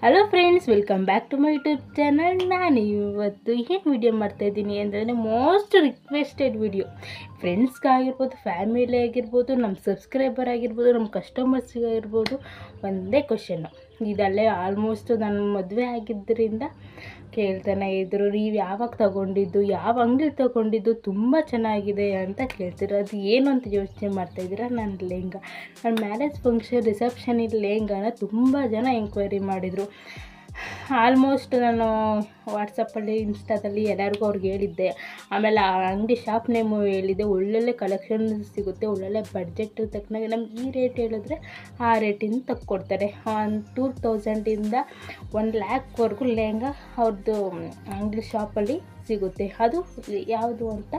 Hello friends, welcome back to my YouTube channel. ನಾನು ಇವತ್ತು ಏನು ವಿಡಿಯೋ ಮಾಡ್ತಾಯಿದ್ದೀನಿ ಅಂದರೆ ಮೋಸ್ಟ್ ರಿಕ್ವೆಸ್ಟೆಡ್ ವಿಡಿಯೋ. ಫ್ರೆಂಡ್ಸ್ಗಾಗಿರ್ಬೋದು, ಫ್ಯಾಮಿಲಿ ಆಗಿರ್ಬೋದು, ನಮ್ಮ ಸಬ್ಸ್ಕ್ರೈಬರ್ ಆಗಿರ್ಬೋದು, ನಮ್ಮ ಕಸ್ಟಮರ್ಸಿಗಾಗಿರ್ಬೋದು, ಒಂದೇ ಕ್ವಶನ್ನು. ಇದಲ್ಲೇ ಆಲ್ಮೋಸ್ಟ್ ನಾನು ಮದುವೆ ಆಗಿದ್ದರಿಂದ ಕೇಳ್ತಾನೆ ಇದ್ದರು, ನೀವು ಯಾವಾಗ ತೊಗೊಂಡಿದ್ದು, ಯಾವ ಅಂಗಡಿ ತೊಗೊಂಡಿದ್ದು, ತುಂಬ ಚೆನ್ನಾಗಿದೆ ಅಂತ ಕೇಳ್ತಿದ್ರು. ಅದು ಏನು ಅಂತ ಯೋಚನೆ ಮಾಡ್ತಾಯಿದ್ದೀರಾ? ನನ್ನ ಲೆಹಂಗಾ, ನನ್ನ ಮ್ಯಾರೇಜ್ ಫಂಕ್ಷನ್ ರಿಸೆಪ್ಷನಿಗೆ ಲೆಹಂಗಾನ ತುಂಬ ಜನ ಎಂಕ್ವೈರಿ ಮಾಡಿದರು. ಆಲ್ಮೋಸ್ಟ್ ನಾನು ವಾಟ್ಸಪ್ಪಲ್ಲಿ, ಇನ್ಸ್ಟಾದಲ್ಲಿ ಎಲ್ಲರಿಗೂ ಅವ್ರಿಗೆ ಹೇಳಿದ್ದೆ. ಆಮೇಲೆ ಆ ಅಂಗಡಿ ಶಾಪ್ ನೇಮು ಹೇಳಿದ್ದೆ. ಒಳ್ಳೊಳ್ಳೆ ಕಲೆಕ್ಷನ್ ಸಿಗುತ್ತೆ, ಒಳ್ಳೊಳ್ಳೆ ಬಡ್ಜೆಟ್ ತಕ್ಕನಾಗೆ ನಮ್ಗೆ ಈ ರೇಟ್ ಹೇಳಿದ್ರೆ ಆ ರೇಟಿಂದ ತಕ್ಕೊಡ್ತಾರೆ. 2000ಇಂದ 1,00,000ವರೆಗೂ ಲೆಹಂಗಾ ಅವ್ರದ್ದು ಅಂಗಡಿ ಶಾಪಲ್ಲಿ ಸಿಗುತ್ತೆ. ಅದು ಯಾವುದು ಅಂತ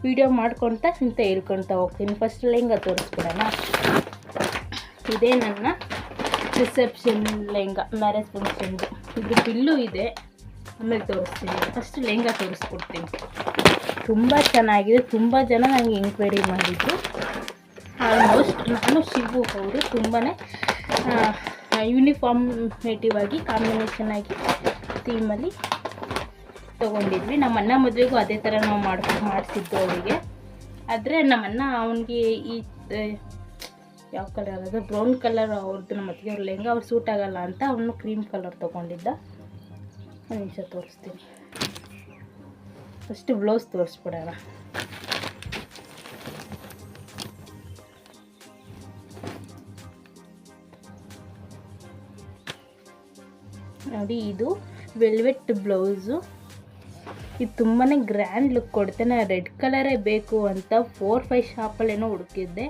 ವಿಡಿಯೋ ಮಾಡ್ಕೊತ ಇಂತ ಹೇಳ್ಕೊತ ಹೋಗ್ತೀನಿ. ಫಸ್ಟ್ ಲೆಹಂಗಾ ತೋರಿಸ್ಬಿಡೋಣ. ಇದೇ ನನ್ನ ರಿಸೆಪ್ಷನ್ ಲೆಹಂಗಾ, ಮ್ಯಾರೇಜ್ ಫಂಕ್ಷನ್ದು. ಇದ್ರ ಬಿಲ್ಲು ಇದೆ, ಆಮೇಲೆ ತೋರಿಸ್ತೀನಿ. ಫಸ್ಟ್ ಲೆಹಂಗಾ ತೋರಿಸ್ಕೊಡ್ತೀನಿ. ತುಂಬ ಚೆನ್ನಾಗಿದೆ. ತುಂಬ ಜನ ನನಗೆ ಎಂಕ್ವೈರಿ ಮಾಡಿದ್ದು. ಆಲ್ಮೋಸ್ಟ್ ನಾನು ಶಿವು ಅವರು ತುಂಬಾ ಯೂನಿಫಾರ್ಮೇಟಿವ್ ಆಗಿ, ಕಾಂಬಿನೇಷನ್ ಆಗಿ, ಥೀಮಲ್ಲಿ ತೊಗೊಂಡಿದ್ವಿ. ನಮ್ಮ ಅಣ್ಣ ಮದುವೆಗೂ ಅದೇ ಥರ ನಾವು ಮಾಡಿಸಿದ್ದು ಅವರಿಗೆ. ಆದರೆ ನಮ್ಮ ಅಣ್ಣ ಅವನಿಗೆ ಈ ಯಾವ ಕಲರ್ ಅದು ಬ್ರೌನ್ ಕಲರ್ ಅವ್ರದ್ದು, ನಮ್ಮ ಅತ್ತಿಗೆ ಅವ್ರ ಲೆಹಂಗಾ ಅವ್ರು ಸೂಟ್ ಆಗೋಲ್ಲ ಅಂತ ಅವನು ಕ್ರೀಮ್ ಕಲರ್ ತೊಗೊಂಡಿದ್ದ. ಒಂದು ನಿಮಿಷ ತೋರಿಸ್ತೀನಿ. ಫಸ್ಟ್ ಬ್ಲೌಸ್ ತೋರಿಸ್ಬಿಡೋಣ. ನೋಡಿ, ಇದು ವೆಲ್ವೆಟ್ ಬ್ಲೌಸು. ಇದು ತುಂಬಾ ಗ್ರ್ಯಾಂಡ್ ಲುಕ್ ಕೊಡುತ್ತೆ. ನಾನು ರೆಡ್ ಕಲರೇ ಬೇಕು ಅಂತ 4-5 ಶಾಪಲ್ಲೇನೋ ಹುಡುಕಿದ್ದೆ.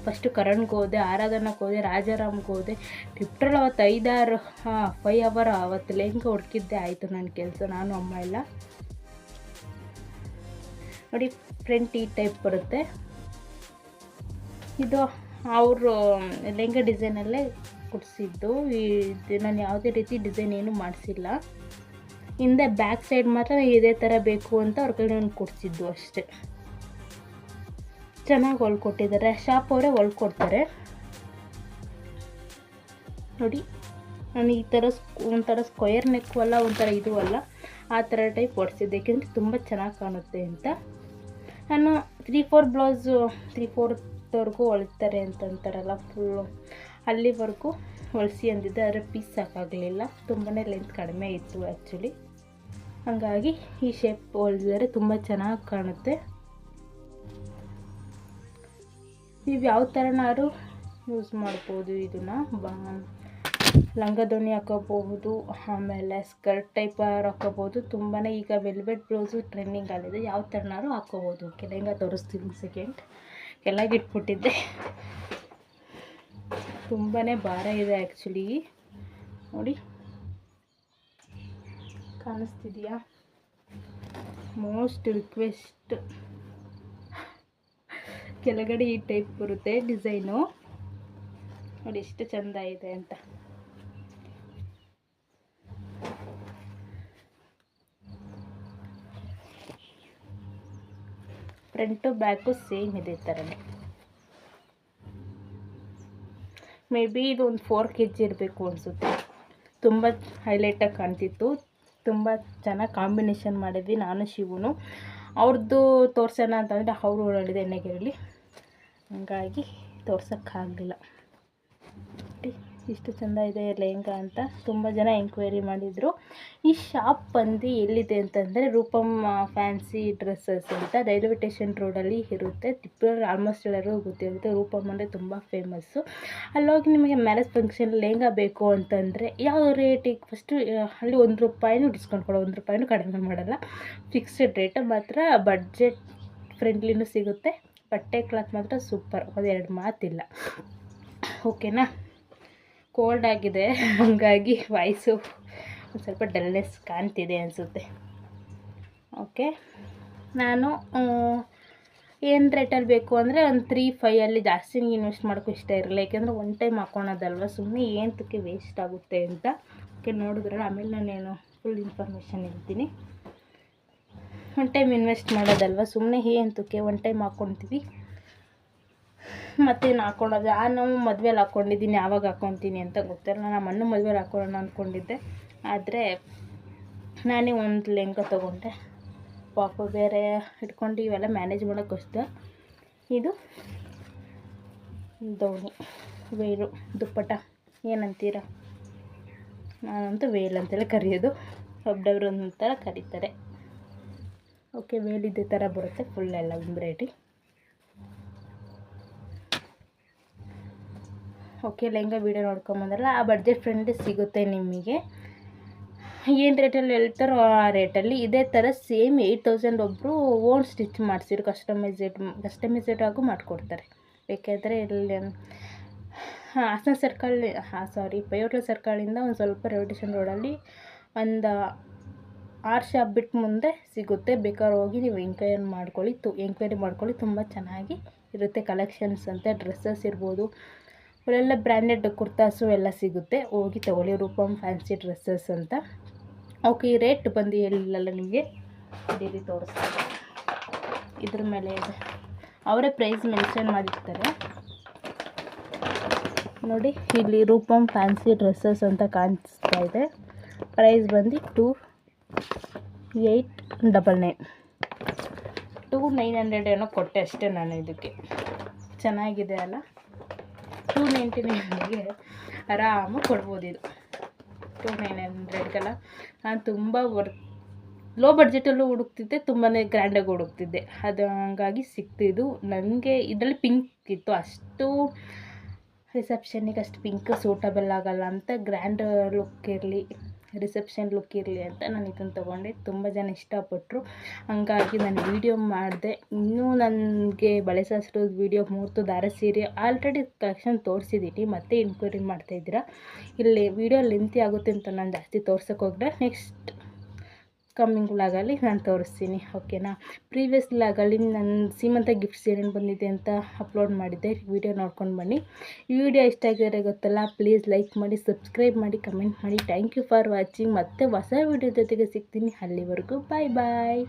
ಫಸ್ಟು ಕರಣ್ಗೆ ಹೋದೆ, ಆರಾಧನಕ್ಕೆ ಹೋದೆ, ರಾಜಾರಾಮ್ಗೆ ಹೋದೆ. ಲಿಟ್ರಲ್ ಅವತ್ತು 5 ಅವರ್ ಅವತ್ತು ಲೆಹಂಗಾ ಹುಡುಕಿದ್ದೆ ಆಯಿತು ನನ್ನ ಕೆಲಸ, ನಾನು ಅಮ್ಮ ಎಲ್ಲ. ನೋಡಿ, ಫ್ರಂಟ್ ಈ ಟೈಪ್ ಬರುತ್ತೆ. ಇದು ಅವರು ಲೆಹಂಗಾ ಡಿಸೈನಲ್ಲೇ ಕೊಡಿಸಿದ್ದು. ಇದು ನಾನು ಯಾವುದೇ ರೀತಿ ಡಿಸೈನ್ ಏನು ಮಾಡಿಸಿಲ್ಲ. ಹಿಂದೆ ಬ್ಯಾಕ್ ಸೈಡ್ ಮಾತ್ರ ಇದೇ ಥರ ಬೇಕು ಅಂತ ಅವ್ರ ಕಡೆ ನಾನು ಕೊಡಿಸಿದ್ದು ಅಷ್ಟೇ. ಚೆನ್ನಾಗಿ ಹೊಲ್ಕೊಟ್ಟಿದ್ದಾರೆ. ಶಾಪ್ ಅವರೇ ಹೊಲ್ಕೊಡ್ತಾರೆ. ನೋಡಿ, ನಾನು ಈ ಥರ ಒಂಥರ ಸ್ಕ್ವಯರ್ ನೆಕ್ಕು ಅಲ್ಲ, ಒಂಥರ ಇದು ಅಲ್ಲ, ಆ ಥರ ಟೈಪ್ ಹೊಡ್ಸಿದ್ದೆ. ಏಕೆಂದರೆ ತುಂಬ ಚೆನ್ನಾಗಿ ಕಾಣುತ್ತೆ ಅಂತ. ನಾನು 3-4 ಬ್ಲೌಸು 3/4ವರೆಗೂ ಹೊಲಿತಾರೆ ಅಂತಂತಾರಲ್ಲ, ಫುಲ್ಲು ಅಲ್ಲಿವರೆಗೂ ಹೊಲಿಸಿ ಅಂದಿದ್ದೆ. ಆದರೆ ಪೀಸ್ ಸಾಕಾಗಲಿಲ್ಲ, ತುಂಬಾ ಲೆಂತ್ ಕಡಿಮೆ ಇತ್ತು ಆ್ಯಕ್ಚುಲಿ. ಹಾಗಾಗಿ ಈ ಶೇಪ್ ಹೊಲಿಸಿದರೆ ತುಂಬ ಚೆನ್ನಾಗಿ ಕಾಣುತ್ತೆ. ನೀವು ಯಾವ ಥರನಾದ್ರು ಯೂಸ್ ಮಾಡ್ಬೋದು. ಇದನ್ನು ಲಂಗ ಹಾಕೋಬಹುದು, ಆಮೇಲೆ ಸ್ಕರ್ಟ್ ಟೈಪ್ ಹಾಕೋಬೋದು. ತುಂಬಾ ಈಗ ವೆಲ್ವೆಟ್ ಬ್ಲೌಸು ಟ್ರೆಂಡಿಂಗ್ ಆಗಿದೆ. ಯಾವ ಥರನಾದ್ರು ಹಾಕೋಬೋದು. ಲೆಹಂಗಾ ತೋರಿಸ್ತೀನಿ. ಸೆಕೆಂಡ್ ಕೆಳಗಿಟ್ಬಿಟ್ಟಿದ್ದೆ. ತುಂಬಾ ಭಾರ ಇದೆ ಆ್ಯಕ್ಚುಲಿ. ನೋಡಿ, ಕಾಣಿಸ್ತಿದೆಯಾ? Most request. ಕೆಳಗಡೆ ಈ ಟೈಪ್ ಬರುತ್ತೆ ಡಿಸೈನು. ನೋಡಿ ಎಷ್ಟು ಚೆಂದ ಇದೆ ಅಂತ. ಫ್ರಂಟು ಬ್ಯಾಕು ಸೇಮ್ ಇದೆ ಥರನೇ. ಮೇ ಬಿ ಇದು ಒಂದು 4 kg ಇರಬೇಕು ಅನಿಸುತ್ತೆ. ತುಂಬ ಹೈಲೈಟಾಗಿ ಕಾಣ್ತಿತ್ತು. ತುಂಬ ಚೆನ್ನಾಗಿ ಕಾಂಬಿನೇಷನ್ ಮಾಡಿದ್ವಿ ನಾನು ಶಿವನು. ಅವ್ರದ್ದು ತೋರ್ಸೋಣ ಅಂತಂದರೆ ಅವರು ಓಡಾಡಿದೆ ಎಣ್ಣೆಗಿರಲಿ, ಹಂಗಾಗಿ ತೋರ್ಸೋಕ್ಕಾಗಲಿಲ್ಲ. ಇಷ್ಟು ಚೆಂದ ಇದೆ ಲೆಹಂಗಾ ಅಂತ ತುಂಬ ಜನ ಎಂಕ್ವೈರಿ ಮಾಡಿದರು. ಈ ಶಾಪ್ ಬಂದು ಎಲ್ಲಿದೆ ಅಂತಂದರೆ ರೂಪಮ್ ಫ್ಯಾನ್ಸಿ ಡ್ರೆಸ್ಸಸ್ ಅಂತ ರೈಲ್ವೆ ಸ್ಟೇಷನ್ ರೋಡಲ್ಲಿ ಇರುತ್ತೆ. ತಿಪ್ಪೂರಲ್ಲಿ ಆಲ್ಮೋಸ್ಟ್ ಎಲ್ಲರಿಗೂ ಗೊತ್ತಿರುತ್ತೆ. ರೂಪಮ್ ಅಂದರೆ ತುಂಬ ಫೇಮಸ್ಸು. ಅಲ್ಲೋಗಿ ನಿಮಗೆ ಮ್ಯಾರೇಜ್ ಫಂಕ್ಷನ್ ಲೆಹಂಗಾ ಬೇಕು ಅಂತಂದರೆ ಯಾವ ರೇಟಿಗೆ ಫಸ್ಟು ಅಲ್ಲಿ ₹1 ಡಿಸ್ಕೌಂಟ್ ಕೊಡೋ, ₹1 ಕಡಿಮೆ ಮಾಡೋಲ್ಲ. Fixed rate. ಮಾತ್ರ ಬಡ್ಜೆಟ್ ಫ್ರೆಂಡ್ಲಿನೂ ಸಿಗುತ್ತೆ. ಬಟ್ಟೆ ಕ್ಲಾತ್ ಮಾತ್ರ ಸೂಪರ್, ಒಂದೆರಡು ಮಾತಿಲ್ಲ. ಓಕೆನಾ? ಕೋಲ್ಡ್ ಆಗಿದೆ, ಹಾಗಾಗಿ ವಾಯ್ಸು ಒಂದು ಸ್ವಲ್ಪ ಡಲ್ನೆಸ್ ಕಾಣ್ತಿದೆ ಅನಿಸುತ್ತೆ. ಓಕೆ, ನಾನು ಏನು ರೇಟಲ್ಲಿ ಬೇಕು ಅಂದರೆ ಒಂದು 3-5 ಜಾಸ್ತಿ ಇನ್ವೆಸ್ಟ್ ಮಾಡೋಕ್ಕೂ ಇಷ್ಟ ಇರಲ್ಲ. ಯಾಕೆಂದರೆ ಒನ್ ಟೈಮ್ ಹಾಕ್ಕೊಳೋದಲ್ವ, ಸುಮ್ಮನೆ ಏನಕ್ಕೆ ವೇಸ್ಟ್ ಆಗುತ್ತೆ ಅಂತ. ಓಕೆ, ನೋಡಿದ್ರೆ ಆಮೇಲೆ ನಾನೇನು ಫುಲ್ ಇನ್ಫಾರ್ಮೇಷನ್ ಹೇಳ್ತೀನಿ. ಒನ್ ಟೈಮ್ ಇನ್ವೆಸ್ಟ್ ಮಾಡೋದಲ್ವ, ಸುಮ್ಮನೆ ಏನಕ್ಕೆ ಒನ್ ಟೈಮ್ ಹಾಕ್ಕೊತೀವಿ. ಮತ್ತೇನು ಹಾಕ್ಕೊಳ್ಳೋದು ನಾವು ಮದುವೆಲಿ ಹಾಕ್ಕೊಂಡಿದ್ದೀನಿ, ಯಾವಾಗ ಹಾಕ್ಕೊತೀನಿ ಅಂತ ಗೊತ್ತಿಲ್ಲ. ನಮ್ಮ ಅಣ್ಣ ಮದುವೆಲಿ ಹಾಕ್ಕೊಳ್ಳೋಣ ಅಂದ್ಕೊಂಡಿದ್ದೆ, ಆದರೆ ನಾನೇ ಒಂದು ಲೆಹಂಗ ತೊಗೊಂಡೆ. ಪಾಪು ಬೇರೆ ಇಟ್ಕೊಂಡು ಇವೆಲ್ಲ ಮ್ಯಾನೇಜ್ ಮಾಡೋಕ್ಕೆ ಕಷ್ಟ. ಇದು ದೋಣಿ, ವೇಲು, ದುಪ್ಪಟ ಏನಂತೀರ, ನಾನಂತೂ ವೇಲ್ ಅಂತೇಳಿ ಕರೆಯೋದು, ಒಬ್ಬೊಬ್ರು ಒಂಥರ ಕರೀತಾರೆ. ಓಕೆ, ವೇಲ್ ಇದೇ ಥರ ಬರುತ್ತೆ, ಫುಲ್ ಎಲ್ಲ ವೆರೈಟಿ. ಓಕೆ, ಲೆಹಂಗಾ ವೀಡಿಯೋ ನೋಡ್ಕೊಂಬಂದ್ರಲ್ಲ, ಆ ಬಡ್ಜೆಟ್ ಫ್ರೆಂಡ್ಲಿ ಸಿಗುತ್ತೆ ನಿಮಗೆ. ಏನು ರೇಟಲ್ಲಿ ಹೇಳ್ತಾರೋ ಆ ರೇಟಲ್ಲಿ ಇದೇ ಥರ ಸೇಮ್ 8000 ಒಬ್ಬರು ಓನ್ ಸ್ಟಿಚ್ ಮಾಡಿಸಿರು, ಕಸ್ಟಮೈಸೇಡ್ ಆಗು ಮಾಡಿಕೊಡ್ತಾರೆ. ಬೇಕಾದರೆ ಇಲ್ಲಿ ಹಾಸನ ಸರ್ಕಲ್, ಪೈಯೋಟ್ಲ ಸರ್ಕಲಿಂದ ಒಂದು ಸ್ವಲ್ಪ ರೆವಲ್ಯೂಷನ್ ರೋಡಲ್ಲಿ ಒಂದು 6 ಶಾಪ್ ಬಿಟ್ಟು ಮುಂದೆ ಸಿಗುತ್ತೆ. ಬೇಕಾದ್ರೆ ಹೋಗಿ ನೀವು ಎಂಕ್ವೈರಿ ಮಾಡ್ಕೊಳ್ಳಿ, ತುಂಬ ಚೆನ್ನಾಗಿ ಇರುತ್ತೆ. ಕಲೆಕ್ಷನ್ಸ್ ಅಂತ ಡ್ರೆಸ್ಸಸ್ ಇರ್ಬೋದು, ಅಲ್ಲೆಲ್ಲ ಬ್ರ್ಯಾಂಡೆಡ್ ಕುರ್ತಾಸು ಎಲ್ಲ ಸಿಗುತ್ತೆ, ಹೋಗಿ ತೊಗೊಳ್ಳಿ. ರೂಪಮ್ ಫ್ಯಾನ್ಸಿ ಡ್ರೆಸ್ಸಸ್ ಅಂತ. ಓಕೆ, ಈ ರೇಟ್ ಬಂದು ಹೇಳಿಲ್ಲಲ್ಲ ನಿಮಗೆ, ಇಡೀ ತೋರಿಸ್ತಾರೆ. ಇದ್ರ ಮೇಲೆ ಅವರೇ ಪ್ರೈಸ್ ಮೆನ್ಷನ್ ಮಾಡಿರ್ತಾರೆ ನೋಡಿ. ಇಲ್ಲಿ ರೂಪಮ್ ಫ್ಯಾನ್ಸಿ ಡ್ರೆಸ್ಸಸ್ ಅಂತ ಕಾಣಿಸ್ತಾ ಇದೆ. ಪ್ರೈಸ್ ಬಂದು 2899, 2900 ಏನೋ ಕೊಟ್ಟೆ ಅಷ್ಟೇ ನಾನು ಇದಕ್ಕೆ. ಚೆನ್ನಾಗಿದೆ ಅಲ್ಲ, 299ಗೆ ಆರಾಮಾಗಿ ಕೊಡ್ಬೋದು. ಇದು 2900ಗೆಲ್ಲ ನಾನು ತುಂಬ ಲೋ ಬಡ್ಜೆಟಲ್ಲೂ ಹುಡುಕ್ತಿದ್ದೆ, ತುಂಬಾ ಗ್ರ್ಯಾಂಡಾಗಿ ಹುಡುಕ್ತಿದ್ದೆ, ಅದು ಹಂಗಾಗಿ ಸಿಕ್ತಿದ್ದು ನನಗೆ. ಇದರಲ್ಲಿ ಪಿಂಕ್ ಇತ್ತು, ಅಷ್ಟು ರಿಸೆಪ್ಷನ್ನಿಗೆ ಅಷ್ಟು ಪಿಂಕ್ ಸೂಟಬಲ್ ಆಗೋಲ್ಲ ಅಂತ, ಗ್ರ್ಯಾಂಡ್ ಲುಕ್ ಇರಲಿ, ರಿಸೆಪ್ಷನ್ ಲುಕ್ ಇರಲಿ ಅಂತ ನಾನು ಇದನ್ನು ತೊಗೊಂಡೆ. ತುಂಬ ಜನ ಇಷ್ಟಪಟ್ಟರು, ಹಂಗಾಗಿ ನಾನು ವೀಡಿಯೋ ಮಾಡಿದೆ. ಇನ್ನೂ ನನಗೆ ಬಳೆ ಶಾಸ್ತ್ರದ ವೀಡಿಯೋ, ಮುಹೂರ್ತ ದಾರ ಸೀರೆ ಆಲ್ರೆಡಿ ಕಲೆಕ್ಷನ್ ತೋರಿಸಿದ್ದೀನಿ, ಮತ್ತೆ ಇನ್ಕ್ವೈರಿ ಮಾಡ್ತಾಯಿದ್ದೀರಾ. ಇಲ್ಲಿ ವೀಡಿಯೋ ಲೆಂತಿ ಆಗುತ್ತೆ ಅಂತ ನಾನು ಜಾಸ್ತಿ ತೋರ್ಸೋಕೆ ಹೋದರೆ, ನೆಕ್ಸ್ಟ್ ಕಮ್ಮಿಂಗ್ ವ್ಲಾಗಲ್ಲಿ ನಾನು ತೋರಿಸ್ತೀನಿ, ಓಕೆನಾ. ಪ್ರೀವಿಯಸ್ ವ್ಲಾಗಲ್ಲಿ ನನ್ನ ಸೀಮಂತ ಗಿಫ್ಟ್ಸ್ ಏನೇನು ಬಂದಿದೆ ಅಂತ ಅಪ್ಲೋಡ್ ಮಾಡಿದ್ದೆ, ವೀಡಿಯೋ ನೋಡ್ಕೊಂಡು ಬನ್ನಿ. ಈ ವಿಡಿಯೋ ಇಷ್ಟ ಆಗಿದ್ರೆ ಗೊತ್ತಲ್ಲ, ಪ್ಲೀಸ್ ಲೈಕ್ ಮಾಡಿ, ಸಬ್ಸ್ಕ್ರೈಬ್ ಮಾಡಿ, ಕಮೆಂಟ್ ಮಾಡಿ. Thank you for watching. ಮತ್ತೆ ಹೊಸ ವಿಡಿಯೋ ಜೊತೆಗೆ ಸಿಗ್ತೀನಿ, ಅಲ್ಲಿವರೆಗೂ ಬಾಯ್ ಬಾಯ್.